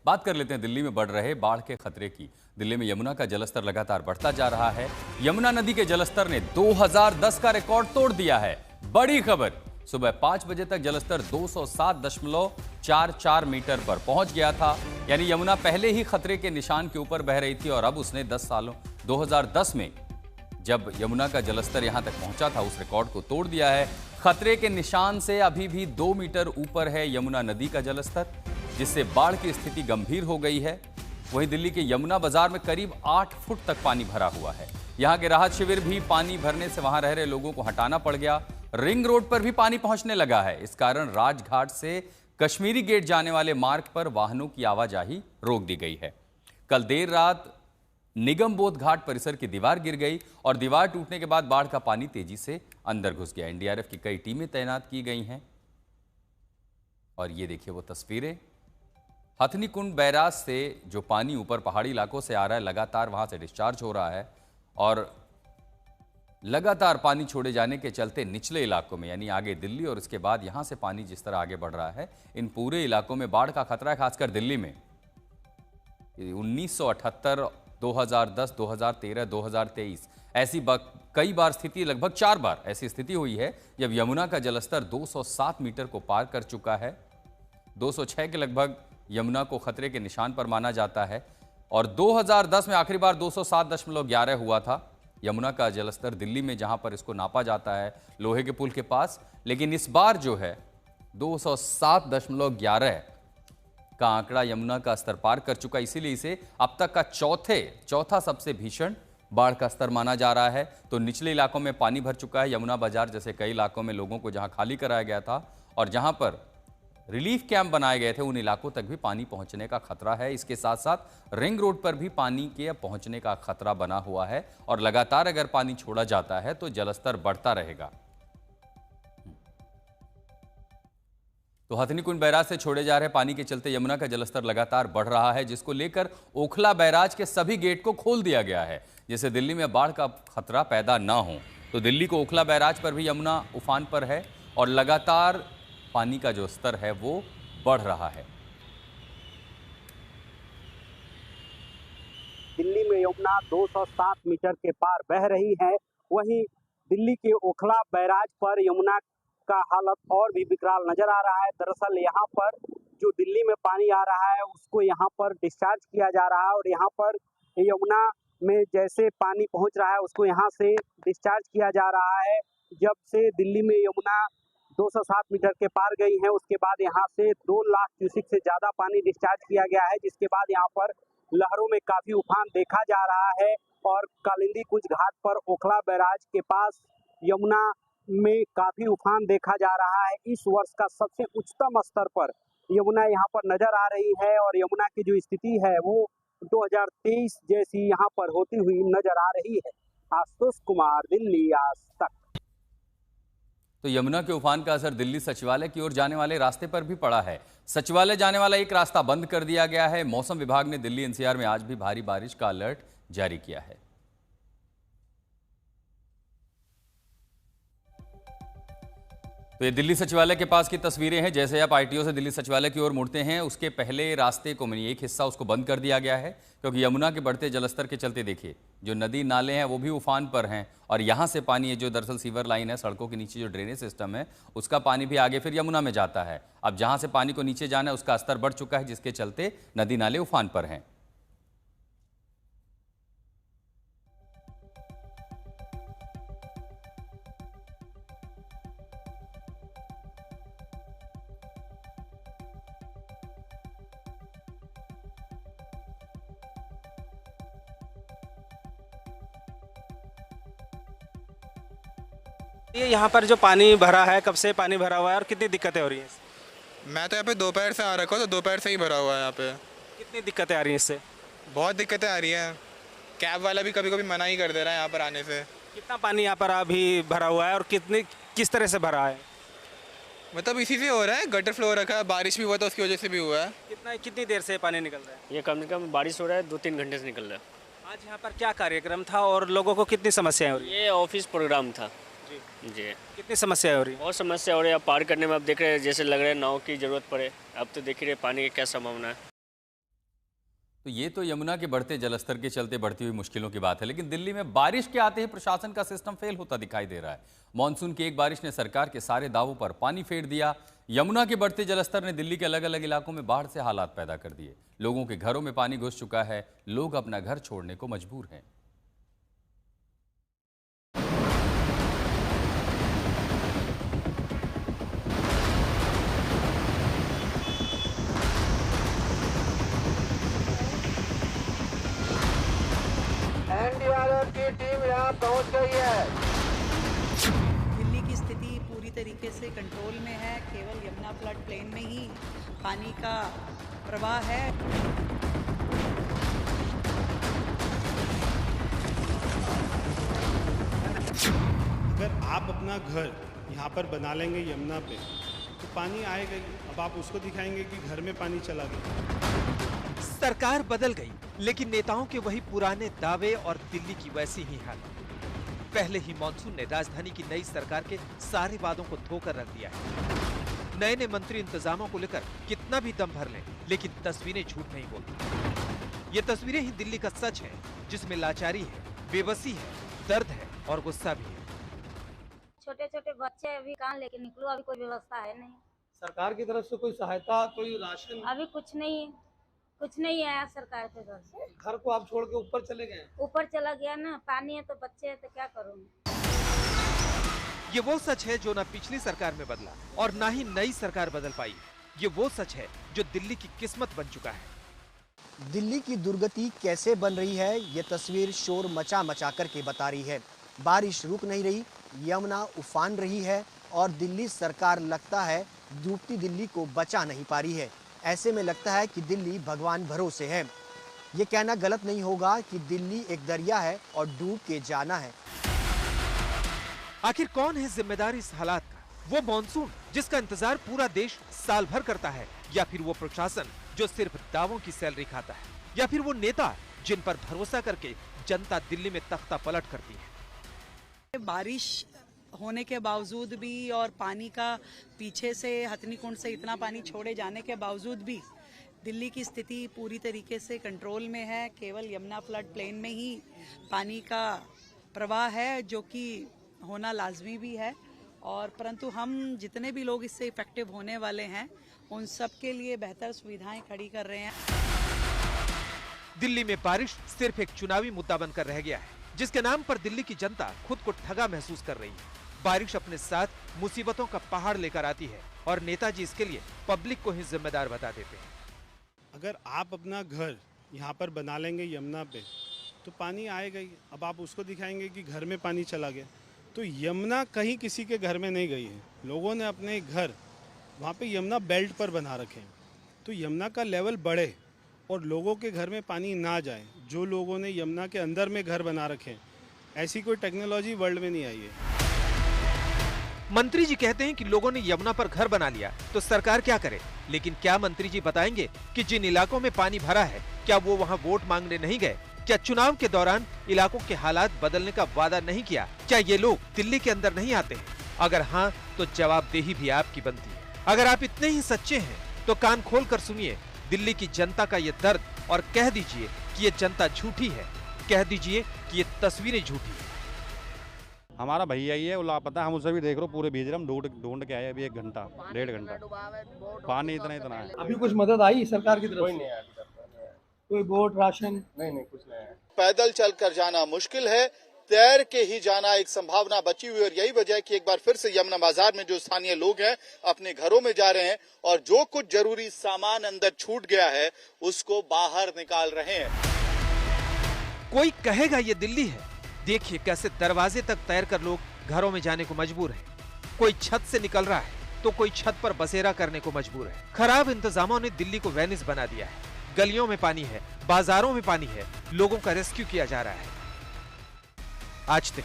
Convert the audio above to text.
बात कर लेते हैं दिल्ली में बढ़ रहे बाढ़ के खतरे की। दिल्ली में यमुना का जलस्तर लगातार बढ़ता जा रहा है। यमुना नदी के जलस्तर ने 2010 का रिकॉर्ड तोड़ दिया है। बड़ी खबर, सुबह 5 बजे तक जलस्तर 207.44 मीटर पर पहुंच गया था। यानी यमुना पहले ही खतरे के निशान के ऊपर बह रही थी और अब उसने 2010 में जब यमुना का जलस्तर यहां तक पहुंचा था उस रिकॉर्ड को तोड़ दिया है। खतरे के निशान से अभी भी 2 मीटर ऊपर है यमुना नदी का जलस्तर, जिससे बाढ़ की स्थिति गंभीर हो गई है। वहीं दिल्ली के यमुना बाजार में करीब 8 फुट तक पानी भरा हुआ है। यहां के राहत शिविर भी पानी भरने से वहां रह रहे लोगों को हटाना पड़ गया। रिंग रोड पर भी पानी पहुंचने लगा है। इस कारण राजघाट से कश्मीरी गेट जाने वाले मार्ग पर वाहनों की आवाजाही रोक दी गई है। कल देर रात निगम बोध घाट परिसर की दीवार गिर गई और दीवार टूटने के बाद बाढ़ का पानी तेजी से अंदर घुस गया। एनडीआरएफ की कई टीमें तैनात की गई हैं और ये देखिए वो तस्वीरें। हथनी कुंड बैराज से जो पानी ऊपर पहाड़ी इलाकों से आ रहा है, लगातार वहां से डिस्चार्ज हो रहा है और लगातार पानी छोड़े जाने के चलते निचले इलाकों में यानी आगे दिल्ली और इसके बाद यहां से पानी जिस तरह आगे बढ़ रहा है, इन पूरे इलाकों में बाढ़ का खतरा है। खासकर दिल्ली में 1978, 2010, 2013, 2023 ऐसी कई बार स्थिति, लगभग 4 बार ऐसी स्थिति हुई है जब यमुना का जलस्तर 207 मीटर को पार कर चुका है। 206 के लगभग यमुना को खतरे के निशान पर माना जाता है और 2010 में आखिरी बार 207.11 हुआ था यमुना का जलस्तर दिल्ली में, जहां पर इसको नापा जाता है लोहे के पुल के पास। लेकिन इस बार जो है 207.11 का आंकड़ा यमुना का स्तर पार कर चुका, इसीलिए इसे अब तक का चौथा सबसे भीषण बाढ़ का स्तर माना जा रहा है। तो निचले इलाकों में पानी भर चुका है। यमुना बाजार जैसे कई इलाकों में लोगों को जहां खाली कराया गया था और जहां पर रिलीफ कैंप बनाए गए थे, उन इलाकों तक भी पानी पहुंचने का खतरा है। इसके साथ साथ रिंग रोड पर भी पानी के पहुंचने का खतरा बना हुआ है और लगातार अगर पानी छोड़ा जाता है तो जलस्तर बढ़ता रहेगा। तो हथनीकुंड बैराज से छोड़े जा रहे पानी के चलते यमुना का जलस्तर लगातार बढ़ रहा है, जिसको लेकर ओखला बैराज के सभी गेट को खोल दिया गया है, जिससे दिल्ली में बाढ़ का खतरा पैदा ना हो। तो दिल्ली को ओखला बैराज पर भी यमुना उफान पर है और लगातार पानी का जो स्तर है वो बढ़ रहा है। दिल्ली में यमुना 207 मीटर के पार बह रही है। वहीं दिल्ली के ओखला बैराज पर यमुना का हालत और भी विकराल नजर आ रहा है। दरअसल यहाँ पर जो दिल्ली में पानी आ रहा है उसको यहाँ पर डिस्चार्ज किया जा रहा है और यहाँ पर यमुना में जैसे पानी पहुँच रहा है उसको यहाँ से डिस्चार्ज किया जा रहा है। जब से दिल्ली में यमुना 207 मीटर के पार गई है उसके बाद यहाँ से 2 लाख क्यूसेक से ज़्यादा पानी डिस्चार्ज किया गया है, जिसके बाद यहाँ पर लहरों में काफ़ी उफान देखा जा रहा है। और कालिंदी कुंज घाट पर ओखला बैराज के पास यमुना में काफ़ी उफान देखा जा रहा है। इस वर्ष का सबसे उच्चतम स्तर पर यमुना यहाँ पर नजर आ रही है और यमुना की जो स्थिति है वो 2023 जैसी यहाँ पर होती हुई नजर आ रही है। आशुतोष कुमार, दिल्ली आज तक। तो यमुना के उफान का असर दिल्ली सचिवालय की ओर जाने वाले रास्ते पर भी पड़ा है। सचिवालय जाने वाला एक रास्ता बंद कर दिया गया है। मौसम विभाग ने दिल्ली एनसीआर में आज भी भारी बारिश का अलर्ट जारी किया है। तो ये दिल्ली सचिवालय के पास की तस्वीरें हैं। जैसे आप आईटीओ से दिल्ली सचिवालय की ओर मुड़ते हैं, उसके पहले रास्ते को एक हिस्सा उसको बंद कर दिया गया है, क्योंकि यमुना के बढ़ते जलस्तर के चलते देखिए जो नदी नाले हैं वो भी उफान पर हैं और यहाँ से पानी है जो दरअसल सीवर लाइन है, सड़कों के नीचे जो ड्रेनेज सिस्टम है उसका पानी भी आगे फिर यमुना में जाता है। अब जहाँ से पानी को नीचे जाना है उसका स्तर बढ़ चुका है, जिसके चलते नदी नाले उफान पर हैं। ये यहाँ पर जो पानी भरा है, कब से पानी भरा हुआ है और कितनी दिक्कतें हो रही हैं? मैं तो यहाँ पे दोपहर से आ रखा हूँ, तो दोपहर से ही भरा हुआ है यहाँ पे। कितनी दिक्कतें आ रही हैं इससे? बहुत दिक्कतें आ रही हैं। कैब वाला भी कभी कभी मना ही कर दे रहा है यहाँ पर आने से। कितना पानी यहाँ पर अभी भरा हुआ है और किस तरह से भरा है? मतलब इसी से हो रहा है, गटर फ्लो रखा है, बारिश भी हुआ था उसकी वजह से भी हुआ है। कितनी देर से पानी निकल रहा है? ये कम से कम बारिश हो रहा है, 2-3 घंटे से निकल रहा है। आज यहाँ पर क्या कार्यक्रम था और लोगों को कितनी समस्याएं हो रही है? ये ऑफिस प्रोग्राम था जी। कितनी समस्याएं हो रही है? बहुत समस्या हो रही है। अब पार करने में अब देख रहे हैं जैसे लग रहा है नाव की ज़रूरत पड़े। अब तो देख रहे पानी की क्या संभावना है। तो ये तो यमुना के बढ़ते जलस्तर के चलते बढ़ती हुई मुश्किलों की बात है, लेकिन दिल्ली में बारिश के आते ही प्रशासन का सिस्टम फेल होता दिखाई दे रहा है। मानसून की एक बारिश ने सरकार के सारे दावों पर पानी फेर दिया। यमुना के बढ़ते जलस्तर ने दिल्ली के अलग अलग इलाकों में बाढ़ से हालात पैदा कर दिए। लोगों के घरों में पानी घुस चुका है, लोग अपना घर छोड़ने को मजबूर हैं। एनडीआरएफ की टीम यहाँ पहुँच गई है। दिल्ली की स्थिति पूरी तरीके से कंट्रोल में है। केवल यमुना फ्लड प्लेन में ही पानी का प्रवाह है। अगर आप अपना घर यहाँ पर बना लेंगे यमुना पे तो पानी आएगा ही। अब आप उसको दिखाएंगे कि घर में पानी चला गया। सरकार बदल गई, लेकिन नेताओं के वही पुराने दावे और दिल्ली की वैसी ही हालत। पहले ही मानसून ने राजधानी की नई सरकार के सारे वादों को धोकर रख दिया है। नए मंत्री इंतजामों को लेकर कितना भी दम भर लें, लेकिन तस्वीरें झूठ नहीं बोलती। ये तस्वीरें ही दिल्ली का सच है, जिसमें लाचारी है, बेबसी है, दर्द है और गुस्सा भी है। छोटे छोटे बच्चे अभी कहाँ लेके निकलो, अभी कोई व्यवस्था है नहीं। सरकार की तरफ से कोई सहायता, कोई राशन? अभी कुछ नहीं है, कुछ नहीं आया सरकार के तरफ से। घर को आप छोड़ के ऊपर चले गए? ऊपर चला गया ना, पानी है तो बच्चे है तो क्या करूँगी। ये वो सच है जो ना पिछली सरकार में बदला और ना ही नई सरकार बदल पाई। ये वो सच है जो दिल्ली की किस्मत बन चुका है। दिल्ली की दुर्गति कैसे बन रही है, ये तस्वीर शोर मचा मचा करके बता रही है। बारिश रुक नहीं रही, यमुना उफान रही है और दिल्ली सरकार लगता है डूबती दिल्ली को बचा नहीं पा रही है। ऐसे में लगता है कि दिल्ली भगवान भरोसे है। ये कहना गलत नहीं होगा कि दिल्ली एक दरिया है और डूब के जाना है। आखिर कौन है जिम्मेदार इस हालात का? वो मॉनसून जिसका इंतजार पूरा देश साल भर करता है, या फिर वो प्रशासन जो सिर्फ दावों की सैलरी खाता है, या फिर वो नेता जिन पर भरोसा करके जनता दिल्ली में तख्ता पलट करती है। बारिश होने के बावजूद भी और पानी का पीछे से हथनी कुंड से इतना पानी छोड़े जाने के बावजूद भी दिल्ली की स्थिति पूरी तरीके से कंट्रोल में है। केवल यमुना फ्लड प्लेन में ही पानी का प्रवाह है, जो कि होना लाजमी भी है। और परंतु हम जितने भी लोग इससे इफेक्टिव होने वाले हैं, उन सब के लिए बेहतर सुविधाएं खड़ी कर रहे हैं। दिल्ली में बारिश सिर्फ एक चुनावी मुद्दा बनकर रह गया है, जिसके नाम पर दिल्ली की जनता खुद को ठगा महसूस कर रही है। बारिश अपने साथ मुसीबतों का पहाड़ लेकर आती है और नेताजी इसके लिए पब्लिक को ही जिम्मेदार बता देते हैं। अगर आप अपना घर यहाँ पर बना लेंगे यमुना पे तो पानी आएगा ही। अब आप उसको दिखाएंगे कि घर में पानी चला गया। तो यमुना कहीं किसी के घर में नहीं गई है। लोगों ने अपने घर वहाँ पे यमुना बेल्ट पर बना रखे हैं। तो यमुना का लेवल बढ़े और लोगों के घर में पानी ना जाए। जो लोगों ने यमुना के अंदर में घर बना रखे हैं, ऐसी कोई टेक्नोलॉजी वर्ल्ड में नहीं आई है। मंत्री जी कहते हैं कि लोगों ने यमुना पर घर बना लिया तो सरकार क्या करे, लेकिन क्या मंत्री जी बताएंगे कि जिन इलाकों में पानी भरा है, क्या वो वहां वोट मांगने नहीं गए? क्या चुनाव के दौरान इलाकों के हालात बदलने का वादा नहीं किया? क्या ये लोग दिल्ली के अंदर नहीं आते हैं? अगर हाँ, तो जवाबदेही भी आपकी बनती है। अगर आप इतने ही सच्चे हैं तो कान खोल कर सुनिए दिल्ली की जनता का ये दर्द और कह दीजिए कि ये जनता झूठी है। कह दीजिए कि ये तस्वीरें झूठी है। हमारा भैया ही है, वो लापता है। हम उसे भी देख रहे पूरे भेज रहे, हम ढूंढ के आए अभी 1 घंटा 1.5 घंटा। पानी इतना है। अभी कुछ मदद आई सरकार की तरफ से? कोई बोट राशन? नहीं कुछ नहीं है। पैदल चलकर जाना मुश्किल है, तैर के ही जाना एक संभावना बची हुई। और यही वजह है कि एक बार फिर से यमुना बाजार में जो स्थानीय लोग हैं अपने घरों में जा रहे हैं और जो कुछ जरूरी सामान अंदर छूट गया है उसको बाहर निकाल रहे हैं। कोई कहेगा ये दिल्ली है? देखिए कैसे दरवाजे तक तैर कर लोग घरों में जाने को मजबूर हैं। कोई छत से निकल रहा है तो कोई छत पर बसेरा करने को मजबूर है। खराब इंतजामों ने दिल्ली को वेनिस बना दिया है। गलियों में पानी है, बाजारों में पानी है, लोगों का रेस्क्यू किया जा रहा है। आज तक